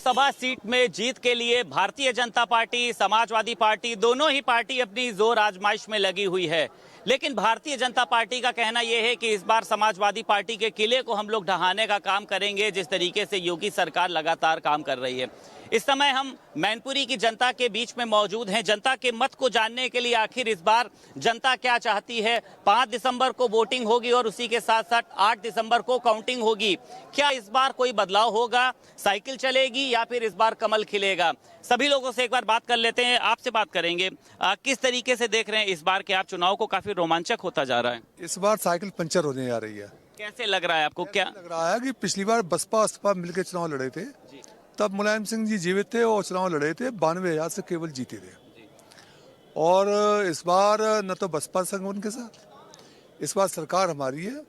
Lok Sabha seat में जीत के लिए भारतीय जनता पार्टी, समाजवादी पार्टी, दोनों ही पार्टी अपनी जोर आजमाइश में लगी हुई है। लेकिन भारतीय जनता पार्टी का कहना यह है कि इस बार समाजवादी पार्टी के किले को हम लोग ढहाने का काम करेंगे, जिस तरीके से योगी सरकार लगातार काम कर रही है। इस समय हम मैनपुरी की जनता के बीच में मौजूद हैं, जनता के मत को जानने के लिए आखिर इस बार जनता क्या चाहती है। 5 दिसंबर को वोटिंग होगी और उसी के साथ साथ 8 दिसंबर को काउंटिंग होगी। क्या इस बार कोई बदलाव होगा, साइकिल चलेगी या फिर इस बार कमल खिलेगा? सभी लोगों से एक बार बात कर लेते हैं। आपसे बात करेंगे, किस तरीके से देख रहे हैं इस बार के आप चुनाव को? काफी रोमांचक होता जा रहा है। इस बार साइकिल पंचर होने जा रही है। कैसे लग रहा है आपको? क्या लग रहा है कि पिछली बार बसपा मिलकर चुनाव लड़े थे, तब मुलायम सिंह जी जीवित थे और चुनाव लड़े थे, 92,000 से केवल जीते थे। और इस बार न तो बसपा संग उनके साथ, इस बार सरकार हमारी है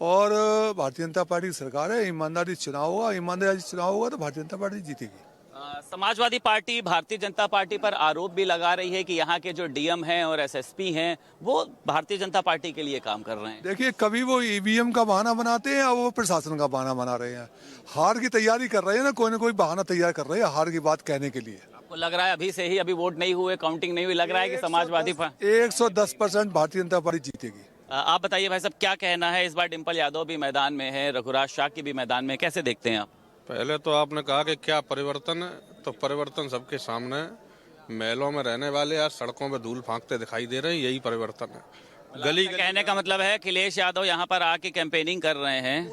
और भारतीय जनता पार्टी की सरकार है। ईमानदारी चुनाव होगा तो भारतीय जनता पार्टी जीतेगी। समाजवादी पार्टी भारतीय जनता पार्टी पर आरोप भी लगा रही है कि यहाँ के जो डीएम हैं और एसएसपी हैं वो भारतीय जनता पार्टी के लिए काम कर रहे हैं। देखिए, कभी वो ईवीएम का बहाना बनाते हैं और वो प्रशासन का बहाना बना रहे हैं। हार की तैयारी कर रहे हैं ना कोई बहाना तैयार कर रहे हैं हार की बात कहने के लिए। आपको लग रहा है अभी से ही, अभी वोट नहीं हुए, काउंटिंग नहीं हुई, लग रहा है कि समाजवादी 110% भारतीय जनता पार्टी जीतेगी। आप बताइए भाई साहब, क्या कहना है? इस बार डिम्पल यादव भी मैदान में है, रघुराज शाक्य भी मैदान में, कैसे देखते हैं आप? पहले तो आपने कहा कि क्या परिवर्तन है, तो परिवर्तन सबके सामने है। महलों में रहने वाले आज सड़कों में धूल फांकते दिखाई दे रहे हैं, यही परिवर्तन है। गली कहने का मतलब है अखिलेश यादव यहाँ पर आके कैंपेनिंग कर रहे हैं।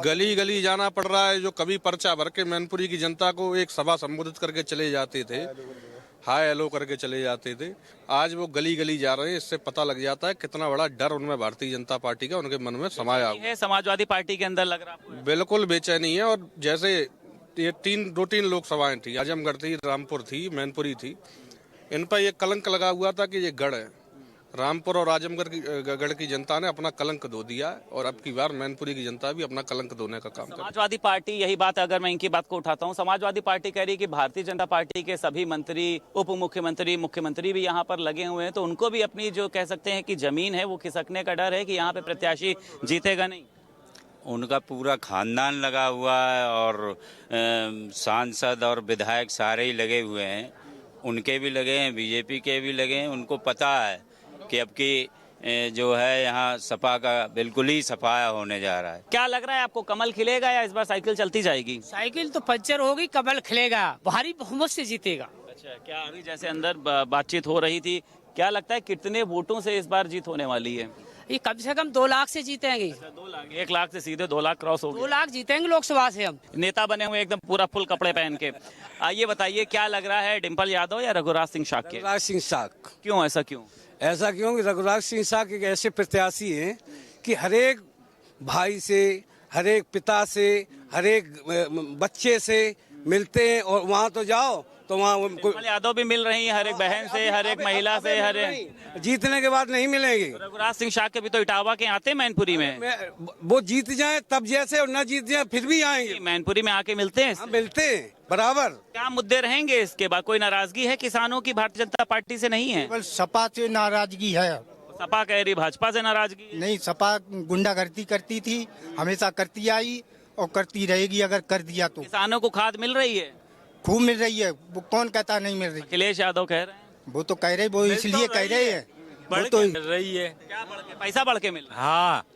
गली गली जाना पड़ रहा है। जो कभी पर्चा भर के मैनपुरी की जनता को एक सभा संबोधित करके चले जाते थे, हाय हेलो करके चले जाते थे, आज वो गली गली जा रहे हैं। इससे पता लग जाता है कितना बड़ा डर उनमें भारतीय जनता पार्टी का उनके मन में समाया है। समाजवादी पार्टी के अंदर लग रहा है बिल्कुल बेचैनी है। और जैसे ये दो तीन लोकसभाएं थी, आजमगढ़ थी, रामपुर थी, मैनपुरी थी, इन पर ये कलंक लगा हुआ था कि ये गढ़ है। रामपुर और आजमगढ़ की गढ़ की जनता ने अपना कलंक धो दिया और अब की बार मैनपुरी की जनता भी अपना कलंक धोने का काम कर। समाजवादी पार्टी, यही बात अगर मैं इनकी बात को उठाता हूं, समाजवादी पार्टी कह रही है कि भारतीय जनता पार्टी के सभी मंत्री, उप मुख्यमंत्री, मुख्यमंत्री भी यहाँ पर लगे हुए हैं, तो उनको भी अपनी जो कह सकते हैं कि जमीन है वो खिसकने का डर है कि यहाँ पे प्रत्याशी जीतेगा नहीं। उनका पूरा खानदान लगा हुआ है और सांसद और विधायक सारे ही लगे हुए हैं। उनके भी लगे हैं, बीजेपी के भी लगे हैं। उनको पता है कि अब की जो है यहाँ सपा का बिल्कुल ही सफाया होने जा रहा है। क्या लग रहा है आपको, कमल खिलेगा या इस बार साइकिल चलती जाएगी? साइकिल तो पंचर होगी, कमल खिलेगा, भारी बहुमत से जीतेगा। अच्छा, क्या अभी जैसे अंदर बातचीत हो रही थी, क्या लगता है कितने वोटों से इस बार जीत होने वाली है? ये कम से कम 2 लाख से जीतेंगे। 2 लाख, 1 लाख से सीधे 2 लाख क्रॉस हो गए। 2 लाख जीतेंगे लोकसभा से हम। नेता बने हुए एकदम पूरा फुल कपड़े पहन के। आइए बताइए, क्या लग रहा है, डिम्पल यादव या रघुराज सिंह शाक्य? रघुराज सिंह शाक्य। क्यों, ऐसा क्यों? ऐसा क्यों कि रघुराज सिंह शाक्य एक ऐसे प्रत्याशी हैं कि हरेक भाई से, हरेक पिता से, हरेक बच्चे से मिलते हैं। और वहाँ तो जाओ तो वहाँ डिम्पल यादव भी मिल रही है, हर एक बहन से, हर एक महिला से, हर एक। जीतने के बाद नहीं मिलेंगे। रघुराज सिंह शाक्य भी तो इटावा के आते हैं मैनपुरी में। वो जीत जाए तब जैसे और न जीत जाए फिर भी आएंगे। मैनपुरी में आके मिलते हैं। मिलते हैं बराबर। क्या मुद्दे रहेंगे इसके बाद? कोई नाराजगी है किसानों की भारतीय जनता पार्टी से? नहीं है, सपा से नाराजगी है। सपा कह रही भाजपा से नाराजगी नहीं, सपा गुंडागर्दी करती थी, हमेशा करती आई और करती रहेगी अगर कर दिया तो। किसानों को खाद मिल रही है? खूब मिल रही है। वो कौन कहता नहीं मिल रही? अखिलेश यादव कह रहे हैं। वो तो कह रहे, वो इसलिए कह रहे हैं। बढ़ तो मिल रही है। क्या बढ़ के? पैसा बढ़ के मिल रहा है।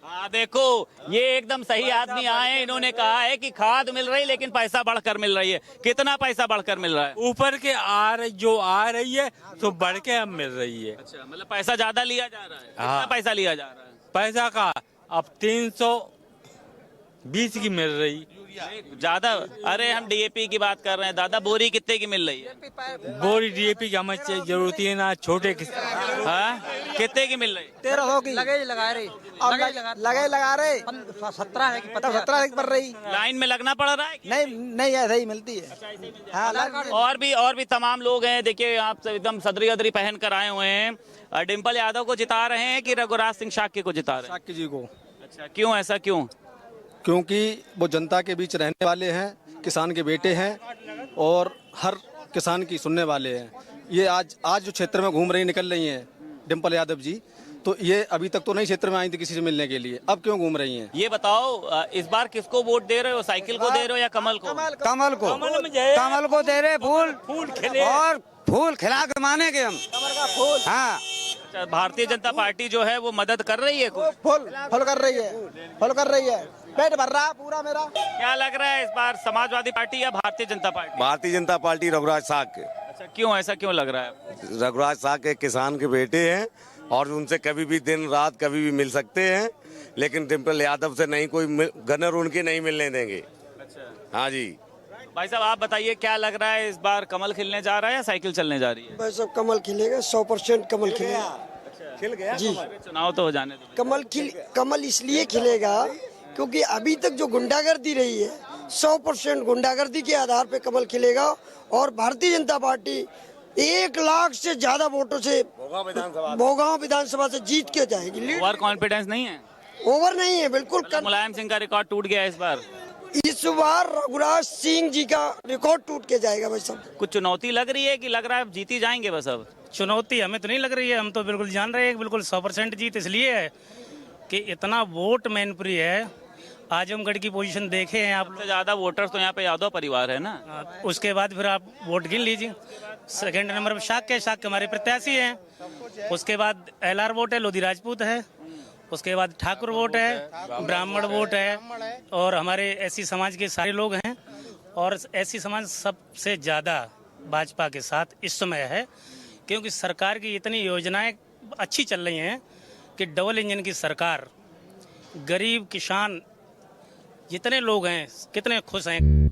हाँ, देखो ये एकदम सही आदमी आए, इन्होंने कहा है कि खाद मिल रही लेकिन पैसा बढ़कर मिल रही है। कितना पैसा बढ़कर मिल रहा है? ऊपर के जो आ रही है तो बढ़ के अब मिल रही है। अच्छा, मतलब पैसा ज्यादा लिया जा रहा है। कितना पैसा लिया जा रहा है? पैसा का अब 320 की मिल रही ज्यादा। अरे हम डीएपी की बात कर रहे हैं दादा, बोरी कितने की मिल रही है? बोरी डीएपी की हमें जरूरत है ना, छोटे हाँ, कितने की मिल रही? 1300 की लगा रहे, लगा रहे 17 है कि 17 पड़ रही। लाइन में लगना पड़ रहा है? नहीं ऐसा ही मिलती है। हाँ, और भी तमाम लोग हैं। देखिए, आप एकदम सदरी अदरी पहन कर आए हुए हैं। डिम्पल यादव को जिता रहे हैं कि रघुराज सिंह शाक्य को जिता रहे हैं? शाक्य जी को। अच्छा, क्यों, ऐसा क्यों? क्योंकि वो जनता के बीच रहने वाले हैं, किसान के बेटे हैं और हर किसान की सुनने वाले हैं। ये आज जो क्षेत्र में घूम रही निकल रही हैं डिम्पल यादव जी, तो ये अभी तक तो नहीं क्षेत्र में आई थी किसी से मिलने के लिए, अब क्यों घूम रही हैं? ये बताओ इस बार किसको वोट दे रहे हो, साइकिल को दे रहे हो या कमल को? कमल को, कमल को दे रहे, फूल खिले और फूल खिला के मानेंगे हम। हाँ, अच्छा, भारतीय जनता पार्टी जो है वो मदद कर रही है कुछ? फुल कर रही है, फुल कर रही है, पेट भर रहा पूरा मेरा। क्या लग रहा है इस बार समाजवादी पार्टी या भारतीय जनता पार्टी? भारतीय जनता पार्टी रघुराज साग के। अच्छा, क्यों, ऐसा क्यों लग रहा है? रघुराज साग के किसान के बेटे हैं और उनसे कभी भी दिन रात कभी भी मिल सकते हैं, लेकिन डिम्पल यादव से नहीं, कोई गनर उनके नहीं मिलने देंगे। अच्छा, हाँ जी। भाई साहब आप बताइए क्या लग रहा है, इस बार कमल खिलने जा रहा है या साइकिल चलने जा रही है? भाई साहब कमल खिलेगा, 100% कमल खिलेगा। खिल गया जी, चुनाव तो हो जाने दो। कमल इसलिए खिलेगा क्योंकि अभी तक जो गुंडागर्दी रही है, 100% गुंडागर्दी के आधार पे कमल खिलेगा। और भारतीय जनता पार्टी 1 लाख से ज्यादा वोटों से भोगांव विधानसभा से जीत के जाएगी। ओवर कॉन्फिडेंस नहीं है? ओवर नहीं है, बिल्कुल। मुलायम सिंह का रिकॉर्ड टूट गया इस बार। इस बार रघुराज सिंह जी का रिकॉर्ड टूट के जाएगा भाई साहब। कुछ चुनौती लग रही है कि लग रहा है जीती जाएंगे बस? अब चुनौती हमें तो नहीं लग रही है, हम तो बिल्कुल जान रहे हैं बिल्कुल 100% जीत इसलिए है कि इतना वोट मैनपुरी है। आजमगढ़ की पोजीशन देखे हैं आप। सबसे ज्यादा वोटर्स तो यहाँ पे यादव परिवार है ना। उसके बाद फिर आप वोट गिन लीजिए। सेकंड नंबर पर शाक के हमारे प्रत्याशी हैं। उसके बाद LR वोट है, लोधी राजपूत है। उसके बाद ठाकुर वोट है, ब्राह्मण वोट है और हमारे SC समाज के सारे लोग हैं। और SC समाज सबसे ज़्यादा भाजपा के साथ इस समय है, क्योंकि सरकार की इतनी योजनाएं अच्छी चल रही हैं कि डबल इंजन की सरकार, गरीब किसान जितने लोग हैं कितने खुश हैं।